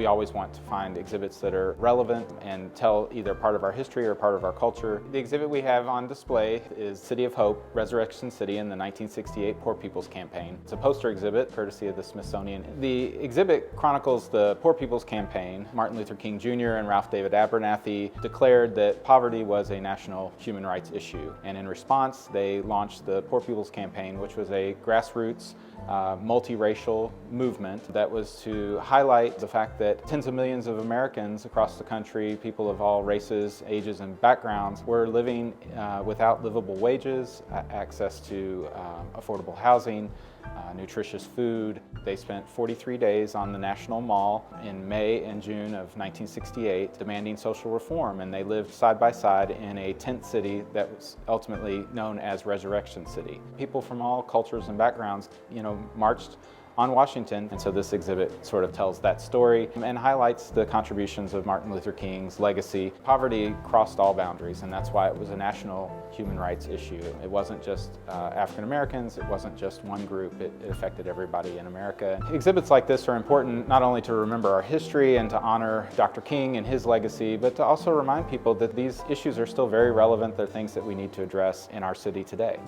We always want to find exhibits that are relevant and tell either part of our history or part of our culture. The exhibit we have on display is City of Hope, Resurrection City in the 1968 Poor People's Campaign. It's a poster exhibit courtesy of the Smithsonian. The exhibit chronicles the Poor People's Campaign. Martin Luther King Jr. and Ralph David Abernathy declared that poverty was a national human rights issue. And in response, they launched the Poor People's Campaign, which was a grassroots, multiracial movement that was to highlight the fact that tens of millions of Americans across the country, people of all races, ages, and backgrounds, were living without livable wages, access to affordable housing, nutritious food. They spent 43 days on the National Mall in May and June of 1968 demanding social reform, and they lived side by side in a tent city that was ultimately known as Resurrection City. People from all cultures and backgrounds, marched on Washington, and so this exhibit sort of tells that story and highlights the contributions of Martin Luther King's legacy. Poverty crossed all boundaries, and that's why it was a national human rights issue. It wasn't just African Americans, it wasn't just one group, it affected everybody in America. Exhibits like this are important not only to remember our history and to honor Dr. King and his legacy, but to also remind people that these issues are still very relevant. They're things that we need to address in our city today.